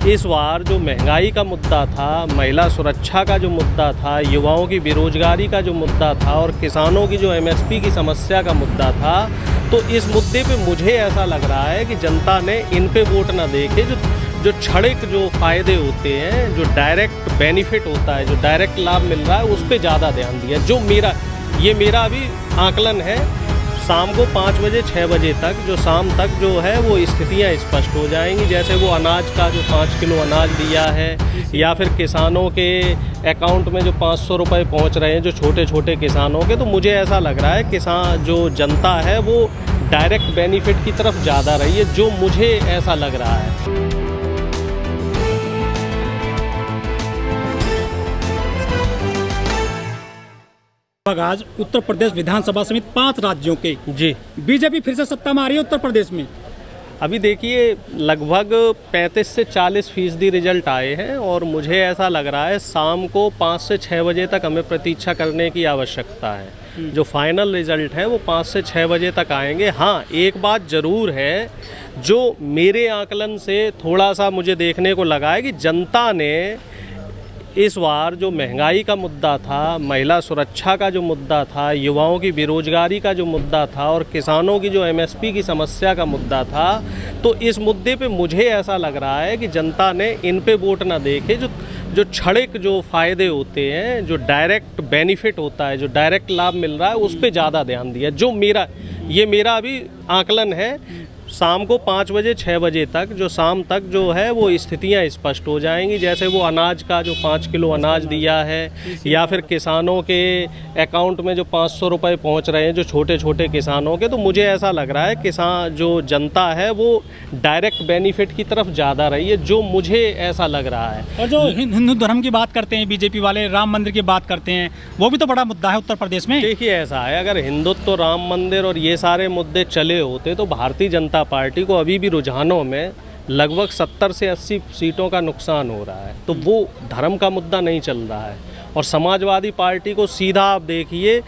इस बार जो महंगाई का मुद्दा था, महिला सुरक्षा का जो मुद्दा था, युवाओं की बेरोजगारी का जो मुद्दा था और किसानों की जो एमएसपी की समस्या का मुद्दा था, तो इस मुद्दे पे मुझे ऐसा लग रहा है कि जनता ने इन पे वोट ना देके जो क्षणिक जो फ़ायदे होते हैं, जो डायरेक्ट बेनिफिट होता है, जो डायरेक्ट लाभ मिल रहा है, उस पे ज़्यादा ध्यान दिया। जो मेरा अभी आकलन है, शाम को 5 बजे 6 बजे तक जो शाम तक जो है वो स्थितियाँ स्पष्ट हो जाएंगी। जैसे वो अनाज का जो 5 किलो अनाज दिया है, या फिर किसानों के अकाउंट में जो 500 रुपये पहुँच रहे हैं जो छोटे छोटे किसानों के, तो मुझे ऐसा लग रहा है किसान जो जनता है वो डायरेक्ट बेनिफिट की तरफ ज़्यादा रही है, जो मुझे ऐसा लग रहा है। आज उत्तर प्रदेश विधानसभा समेत 5 राज्यों के जी बीजेपी फिर से सत्ता में आ रही है उत्तर प्रदेश में। अभी देखिए लगभग 35 से 40% रिजल्ट आए हैं और मुझे ऐसा लग रहा है शाम को 5 से 6 बजे तक हमें प्रतीक्षा करने की आवश्यकता है। जो फाइनल रिजल्ट है वो 5 से 6 बजे तक आएंगे। हाँ, एक बात ज़रूर है जो मेरे आकलन से थोड़ा सा मुझे देखने को लगा है कि जनता ने इस बार जो महंगाई का मुद्दा था, महिला सुरक्षा का जो मुद्दा था, युवाओं की बेरोजगारी का जो मुद्दा था और किसानों की जो एमएसपी की समस्या का मुद्दा था, तो इस मुद्दे पे मुझे ऐसा लग रहा है कि जनता ने इन पे वोट ना देके जो क्षणिक जो फ़ायदे होते हैं, जो डायरेक्ट बेनिफिट होता है, जो डायरेक्ट लाभ मिल रहा है, उस पे ज़्यादा ध्यान दिया। जो मेरा अभी आकलन है, शाम को 5 बजे 6 बजे तक जो शाम तक जो है वो स्थितियाँ स्पष्ट हो जाएंगी। जैसे वो अनाज का जो 5 किलो अनाज दिया है, या फिर किसानों के अकाउंट में जो 500 रुपये पहुँच रहे हैं जो छोटे छोटे किसानों के, तो मुझे ऐसा लग रहा है किसान जो जनता है वो डायरेक्ट बेनिफिट की तरफ ज़्यादा रही है, जो मुझे ऐसा लग रहा है। और जो हिंदू धर्म की बात करते हैं बीजेपी वाले, राम मंदिर की बात करते हैं, वो भी तो बड़ा मुद्दा है उत्तर प्रदेश में। देखिए ऐसा है, अगर हिंदुत्व, राम मंदिर और ये सारे मुद्दे चले होते तो भारतीय जनता पार्टी को अभी भी रुझानों में लगभग 70 से 80 सीटों का नुकसान हो रहा है। तो वो धर्म का मुद्दा नहीं चल रहा है। और समाजवादी पार्टी को सीधा आप देखिए,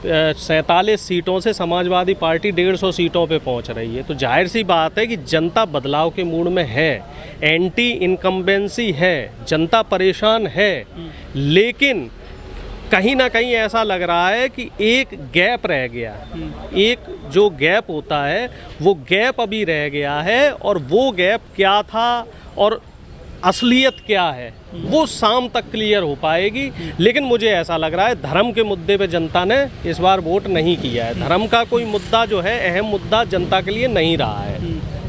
47 सीटों से समाजवादी पार्टी 150 सीटों पे पहुंच रही है। तो जाहिर सी बात है कि जनता बदलाव के मूड में है, एंटी इनकम्बेंसी है, जनता परेशान है। लेकिन कहीं ना कहीं ऐसा लग रहा है कि एक गैप रह गया, एक जो गैप होता है वो गैप अभी रह गया है, और वो गैप क्या था और असलियत क्या है वो शाम तक क्लियर हो पाएगी। लेकिन मुझे ऐसा लग रहा है धर्म के मुद्दे पे जनता ने इस बार वोट नहीं किया है। धर्म का कोई मुद्दा जो है अहम मुद्दा जनता के लिए नहीं रहा है।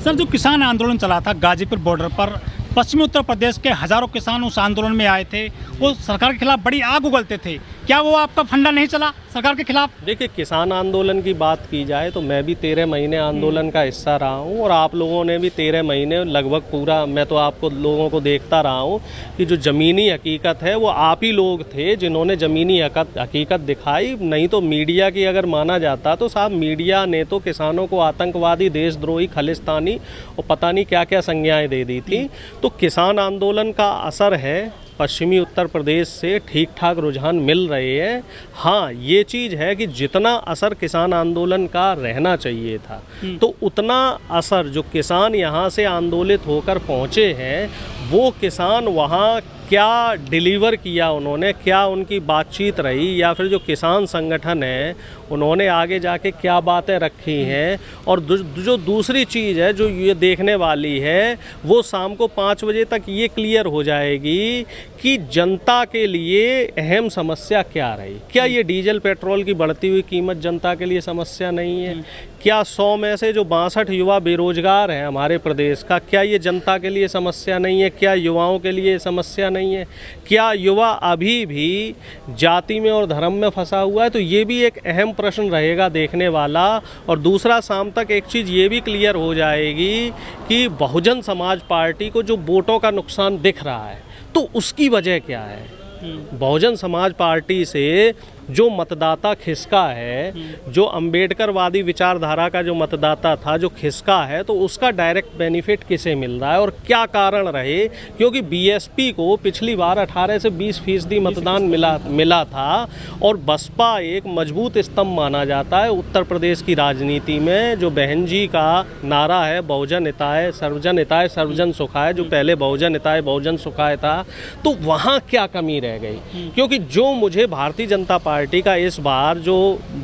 सर, जो किसान आंदोलन चला था गाजीपुर बॉर्डर पर, पश्चिमी उत्तर प्रदेश के हजारों किसान उस आंदोलन में आए थे, वो सरकार के खिलाफ बड़ी आग उगलते थे, क्या वो आपका फंडा नहीं चला सरकार के खिलाफ? देखिए, किसान आंदोलन की बात की जाए तो मैं भी 13 महीने आंदोलन का हिस्सा रहा हूँ, और आप लोगों ने भी 13 महीने लगभग पूरा, मैं तो आपको लोगों को देखता रहा हूँ कि जो ज़मीनी हकीकत है वो आप ही लोग थे जिन्होंने ज़मीनी हकीकत दिखाई। नहीं तो मीडिया की अगर माना जाता तो साहब मीडिया ने तो किसानों को आतंकवादी, देशद्रोही, खालिस्तानी और पता नहीं क्या क्या संज्ञाएँ दे दी थी। तो किसान आंदोलन का असर है, पश्चिमी उत्तर प्रदेश से ठीक ठाक रुझान मिल रहे हैं। हाँ, ये चीज़ है कि जितना असर किसान आंदोलन का रहना चाहिए था, तो उतना असर जो किसान यहाँ से आंदोलित होकर पहुँचे हैं, वो किसान वहाँ क्या डिलीवर किया उन्होंने, क्या उनकी बातचीत रही, या फिर जो किसान संगठन है उन्होंने आगे जाके क्या बातें रखी हैं। और जो दूसरी चीज़ है जो ये देखने वाली है, वो शाम को 5 बजे तक ये क्लियर हो जाएगी कि जनता के लिए अहम समस्या क्या रही। क्या ये डीजल पेट्रोल की बढ़ती हुई कीमत जनता के लिए समस्या नहीं है? क्या 100 में से जो 62 युवा बेरोजगार हैं हमारे प्रदेश का, क्या ये जनता के लिए समस्या नहीं है? क्या युवाओं के लिए समस्या नहीं है? क्या युवा अभी भी जाति में और धर्म में फंसा हुआ है? तो ये भी एक अहम प्रश्न रहेगा देखने वाला। और दूसरा, शाम तक एक चीज़ ये भी क्लियर हो जाएगी कि बहुजन समाज पार्टी को जो वोटों का नुकसान दिख रहा है, तो उसकी वजह क्या है। बहुजन समाज पार्टी से जो मतदाता खिसका है, जो अंबेडकरवादी विचारधारा का जो मतदाता था, जो खिसका है, तो उसका डायरेक्ट बेनिफिट किसे मिल रहा है और क्या कारण रहे? क्योंकि बीएसपी को पिछली बार 18 से 20% मतदान मिला था और बसपा एक मजबूत स्तंभ माना जाता है उत्तर प्रदेश की राजनीति में। जो बहन जी का नारा है, बहुजन हिताय सर्वजन सुखाय, जो पहले बहुजन हिताय बहुजन सुखाय था, तो वहाँ क्या कमी रह गई? क्योंकि जो मुझे भारतीय जनता पार्टी का इस बार जो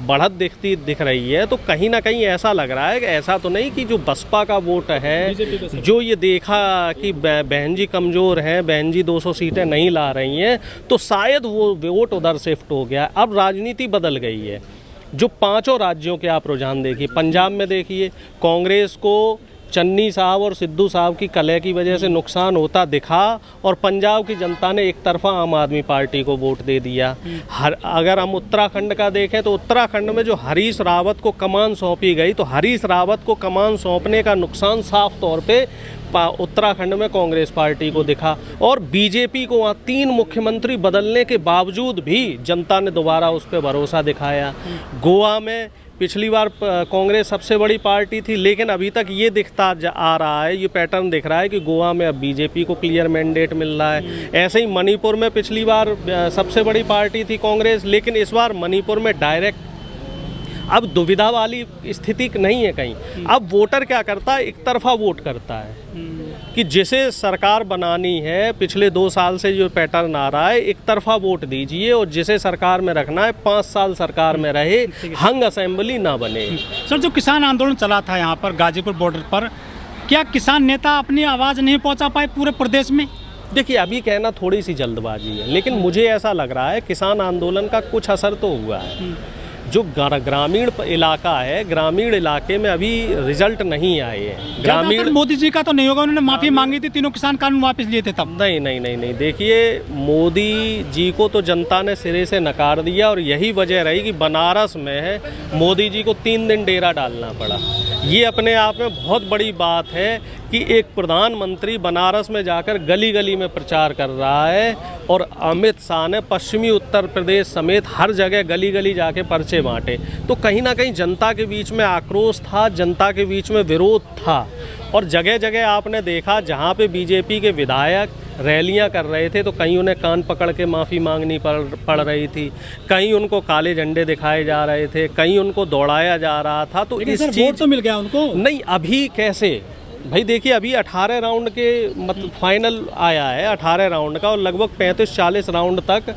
बढ़त दिख रही है, तो कहीं ना कहीं ऐसा लग रहा है कि ऐसा तो नहीं कि जो बसपा का वोट है, जो ये देखा कि बहन जी कमज़ोर हैं, बहन जी 200 सीटें नहीं ला रही हैं, तो शायद वो वोट उधर शिफ्ट हो गया। अब राजनीति बदल गई है। जो 5 राज्यों के आप रुझान देखिए, पंजाब में देखिए, कांग्रेस को चन्नी साहब और सिद्धू साहब की कलह की वजह से नुकसान होता दिखा और पंजाब की जनता ने एक तरफा आम आदमी पार्टी को वोट दे दिया। अगर हम उत्तराखंड का देखें तो उत्तराखंड में जो हरीश रावत को कमान सौंपी गई, तो हरीश रावत को कमान सौंपने का नुकसान साफ तौर पे उत्तराखंड में कांग्रेस पार्टी को दिखा। और बीजेपी को वहाँ 3 मुख्यमंत्री बदलने के बावजूद भी जनता ने दोबारा उस पर भरोसा दिखाया। गोवा में पिछली बार कांग्रेस सबसे बड़ी पार्टी थी, लेकिन अभी तक ये दिखता आ रहा है, ये पैटर्न दिख रहा है कि गोवा में अब बीजेपी को क्लियर मैंडेट मिल रहा है। ऐसे ही मणिपुर में पिछली बार सबसे बड़ी पार्टी थी कांग्रेस, लेकिन इस बार मणिपुर में डायरेक्ट अब दुविधा वाली स्थिति नहीं है कहीं। अब वोटर क्या करता है? एक तरफा वोट करता है कि जिसे सरकार बनानी है, पिछले 2 साल से जो पैटर्न आ रहा है, एक तरफा वोट दीजिए और जिसे सरकार में रखना है 5 साल सरकार में रहे, हंग असेंबली ना बने। सर, जो किसान आंदोलन चला था यहाँ पर गाजीपुर बॉर्डर पर, क्या किसान नेता अपनी आवाज़ नहीं पहुँचा पाए पूरे प्रदेश में? देखिए, अभी कहना थोड़ी सी जल्दबाजी है, लेकिन मुझे ऐसा लग रहा है किसान आंदोलन का कुछ असर तो हुआ है। जो ग्रामीण इलाका है, ग्रामीण इलाके में अभी रिजल्ट नहीं आए हैं। ग्रामीण मोदी जी का तो नहीं होगा, उन्होंने माफ़ी मांगी थी, 3 किसान कानून वापस लिए थे तब। नहीं, देखिए, मोदी जी को तो जनता ने सिरे से नकार दिया और यही वजह रही कि बनारस में मोदी जी को 3 दिन डेरा डालना पड़ा। ये अपने आप में बहुत बड़ी बात है कि एक प्रधानमंत्री बनारस में जाकर गली गली में प्रचार कर रहा है और अमित शाह ने पश्चिमी उत्तर प्रदेश समेत हर जगह गली गली जाके पर्चे बांटे। तो कहीं ना कहीं जनता के बीच में आक्रोश था, जनता के बीच में विरोध था और जगह जगह आपने देखा जहाँ पे बीजेपी के विधायक रैलियां कर रहे थे, तो कहीं उन्हें कान पकड़ के माफ़ी मांगनी पड़ रही थी, कहीं उनको काले झंडे दिखाए जा रहे थे, कहीं उनको दौड़ाया जा रहा था। तो इस चीज़ तो मिल गया उनको नहीं। अभी कैसे भाई? देखिए, अभी 18 राउंड के फाइनल आया है, 18 राउंड का, और लगभग 35-40 राउंड तक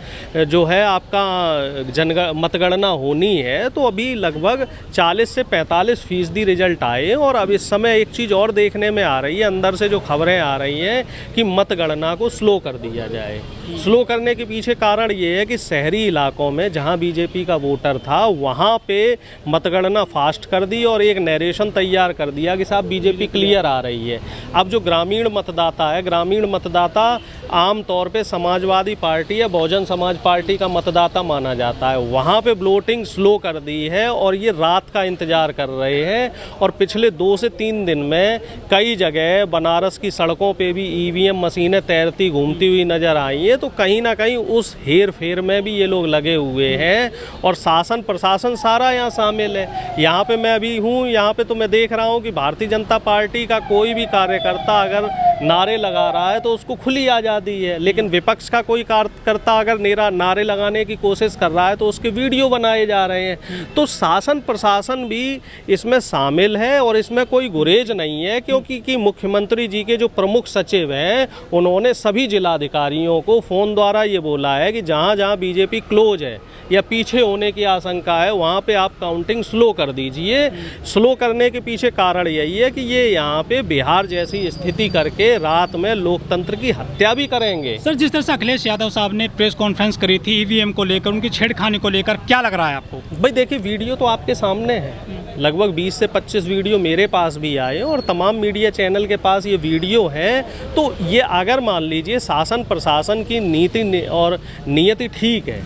जो है आपका मतगणना होनी है। तो अभी लगभग 40 से 45% रिजल्ट आए। और अब इस समय एक चीज़ और देखने में आ रही है, अंदर से जो खबरें आ रही हैं कि मतगणना को स्लो कर दिया जाए। स्लो करने के पीछे कारण ये है कि शहरी इलाकों में जहाँ बीजेपी का वोटर था, वहाँ पे मतगणना फास्ट कर दी और एक नरेशन तैयार कर दिया कि साहब बीजेपी क्लियर आ रही है। अब जो ग्रामीण मतदाता है, ग्रामीण मतदाता आम तौर पे समाजवादी पार्टी या बहुजन समाज पार्टी का मतदाता माना जाता है, वहाँ पे वोटिंग स्लो कर दी है और ये रात का इंतज़ार कर रहे हैं। और पिछले 2 से 3 दिन में कई जगह बनारस की सड़कों पे भी ईवीएम मशीनें तैरती घूमती हुई नज़र आई हैं। तो कहीं ना कहीं उस हेर फेर में भी ये लोग लगे हुए हैं और शासन प्रशासन सारा यहाँ शामिल है। यहाँ पे मैं अभी हूँ, यहाँ पे तो मैं देख रहा हूँ कि भारतीय जनता पार्टी का कोई भी कार्यकर्ता अगर नारे लगा रहा है तो उसको खुली आज़ादी है, लेकिन विपक्ष का कोई कार्यकर्ता अगर नारे लगाने की कोशिश कर रहा है तो उसके वीडियो बनाए जा रहे हैं। तो शासन प्रशासन भी इसमें शामिल है और इसमें कोई गुरेज नहीं है, क्योंकि मुख्यमंत्री जी के जो प्रमुख सचिव हैं उन्होंने सभी जिलाधिकारियों को फ़ोन द्वारा ये बोला है कि जहाँ जहाँ बीजेपी क्लोज है या पीछे होने की आशंका है, वहाँ पे आप काउंटिंग स्लो कर दीजिए। स्लो करने के पीछे कारण यही है कि ये यहाँ पे बिहार जैसी स्थिति करके रात में लोकतंत्र की हत्या भी करेंगे। सर, जिस तरह से अखिलेश यादव साहब ने प्रेस कॉन्फ्रेंस करी थी ईवीएम को लेकर, उनकी छेड़खानी को लेकर, क्या लग रहा है आपको? भाई देखिए, वीडियो तो आपके सामने है, लगभग 20 से 25 वीडियो मेरे पास भी आए और तमाम मीडिया चैनल के पास ये वीडियो है। तो ये अगर मान लीजिए शासन प्रशासन की नीति और नियति ठीक है,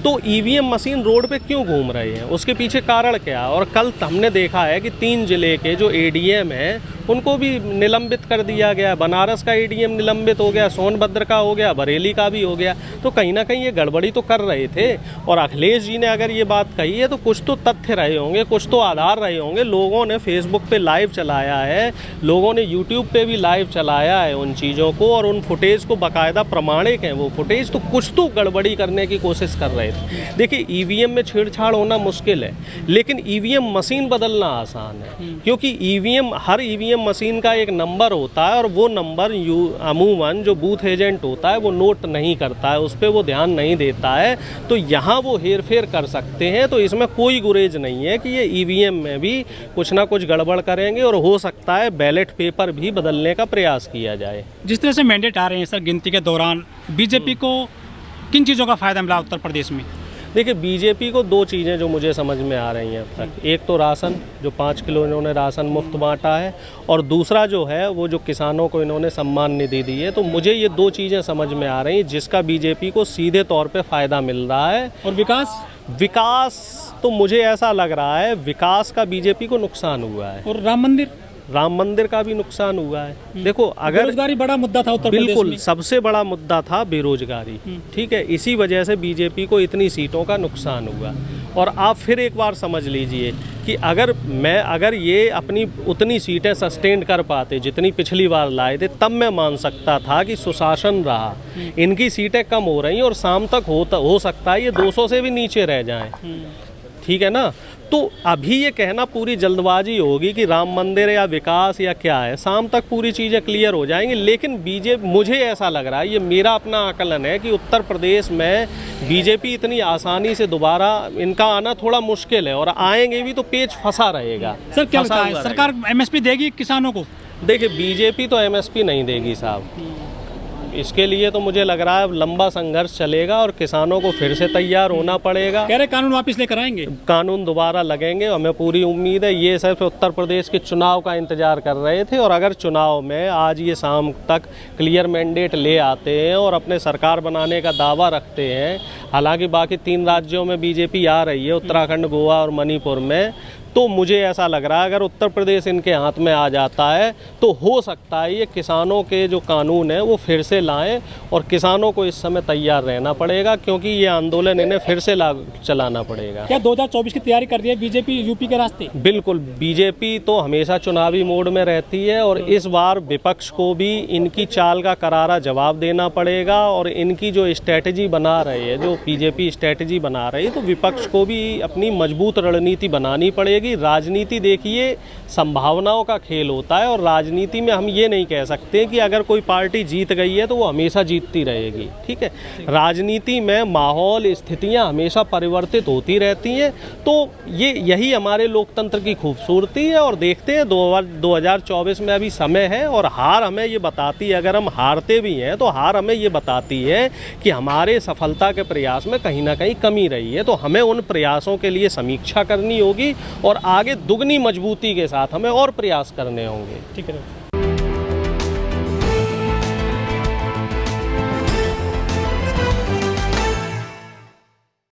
तो ईवीएम मशीन रोड पे क्यों घूम रहे हैं, उसके पीछे कारण क्या है? और कल हमने देखा है कि 3 जिले के जो एडीएम हैं उनको भी निलंबित कर दिया गया। बनारस का ईवीएम निलंबित हो गया, सोनभद्र का हो गया, बरेली का भी हो गया। तो कहीं ना कहीं ये गड़बड़ी तो कर रहे थे। और अखिलेश जी ने अगर ये बात कही है तो कुछ तो तथ्य रहे होंगे, कुछ तो आधार रहे होंगे। लोगों ने फेसबुक पे लाइव चलाया है, लोगों ने यूट्यूब पे भी लाइव चलाया है उन चीज़ों को, और उन फुटेज को बाकायदा प्रमाणिक हैं वो फुटेज। तो कुछ तो गड़बड़ी करने की कोशिश कर रहे थे। देखिए, ईवीएम में छेड़छाड़ होना मुश्किल है, लेकिन ईवीएम मशीन बदलना आसान है, क्योंकि ईवीएम, हर ईवीएम मशीन का एक नंबर होता है, और वो नंबर अमूमन जो बूथ एजेंट होता है वो नोट नहीं करता है, उस पर वो ध्यान नहीं देता है। तो यहाँ वो हेर फेर कर सकते हैं। तो इसमें कोई गुरेज नहीं है कि ये ईवीएम में भी कुछ ना कुछ गड़बड़ करेंगे, और हो सकता है बैलेट पेपर भी बदलने का प्रयास किया जाए। जिस तरह से मैंडेट आ रहे हैं सर गिनती के दौरान, बीजेपी को किन चीज़ों का फ़ायदा मिला उत्तर प्रदेश में? देखिए, बीजेपी को दो चीज़ें जो मुझे समझ में आ रही हैं अब तक। एक तो राशन, जो 5 किलो इन्होंने राशन मुफ्त बांटा है, और दूसरा जो है वो जो किसानों को इन्होंने सम्मान निधि दी है। तो मुझे ये दो चीज़ें समझ में आ रही हैं जिसका बीजेपी को सीधे तौर पे फ़ायदा मिल रहा है। और विकास तो मुझे ऐसा लग रहा है विकास का बीजेपी को नुकसान हुआ है, और राम मंदिर का भी नुकसान हुआ है। देखो, अगर बेरोजगारी बड़ा मुद्दा था उत्तर प्रदेश बिल्कुल में, सबसे बड़ा मुद्दा था बेरोजगारी, ठीक है, इसी वजह से बीजेपी को इतनी सीटों का नुकसान हुआ। और आप फिर एक बार समझ लीजिए कि अगर ये अपनी उतनी सीटें सस्टेन कर पाते जितनी पिछली बार लाए थे, तब मैं मान सकता था कि सुशासन रहा। इनकी सीटें कम हो रही हैं, और शाम तक हो सकता है ये 200 से भी नीचे रह जाएं, ठीक है ना। तो अभी ये कहना पूरी जल्दबाजी होगी कि राम मंदिर या विकास या क्या है, शाम तक पूरी चीज़ें क्लियर हो जाएंगी। लेकिन मुझे ऐसा लग रहा है, ये मेरा अपना आकलन है, कि उत्तर प्रदेश में बीजेपी इतनी आसानी से दोबारा इनका आना थोड़ा मुश्किल है, और आएंगे भी तो पेच फंसा रहेगा। सर क्या लगता है, सरकार एमएसपी देगी किसानों को? देखिए, बीजेपी तो एमएसपी नहीं देगी साहब। इसके लिए तो मुझे लग रहा है लंबा संघर्ष चलेगा, और किसानों को फिर से तैयार होना पड़ेगा। कह रहे कानून वापस लेकर आएंगे, कानून दोबारा लगेंगे, हमें पूरी उम्मीद है। ये सिर्फ उत्तर प्रदेश के चुनाव का इंतजार कर रहे थे, और अगर चुनाव में आज ये शाम तक क्लियर मैंडेट ले आते हैं और अपने सरकार बनाने का दावा रखते हैं, हालांकि बाकी 3 राज्यों में बीजेपी आ रही है, उत्तराखंड, गोवा और मणिपुर में, तो मुझे ऐसा लग रहा है अगर उत्तर प्रदेश इनके हाथ में आ जाता है तो हो सकता है ये किसानों के जो कानून है वो फिर से लाएं, और किसानों को इस समय तैयार रहना पड़ेगा, क्योंकि ये आंदोलन इन्हें फिर से चलाना पड़ेगा। क्या 2024 की तैयारी कर रही है बीजेपी यूपी के रास्ते? बिल्कुल, बीजेपी तो हमेशा चुनावी मोड में रहती है, और इस बार विपक्ष को भी इनकी चाल का करारा जवाब देना पड़ेगा। और इनकी जो स्ट्रैटेजी बना रहे हैं, जो बीजेपी स्ट्रैटेजी बना रही है, तो विपक्ष को भी अपनी मजबूत रणनीति बनानी पड़ेगी। राजनीति देखिए संभावनाओं का खेल होता है, और राजनीति में हम ये नहीं कह सकते कि अगर कोई पार्टी जीत गई है तो वो हमेशा जीतती रहेगी, ठीक है। राजनीति में माहौल, स्थितियां हमेशा परिवर्तित होती रहती हैं। तो यही हमारे लोकतंत्र की खूबसूरती है, और देखते हैं 2024 में अभी समय है, और हार हमें ये बताती है, अगर हम हारते भी हैं तो हार हमें ये बताती है कि हमारे सफलता के प्रयास में कहीं ना कहीं कमी रही है। तो हमें उन प्रयासों के लिए समीक्षा करनी होगी, और आगे दुगनी मजबूती के साथ हमें और प्रयास करने होंगे। ठीक है।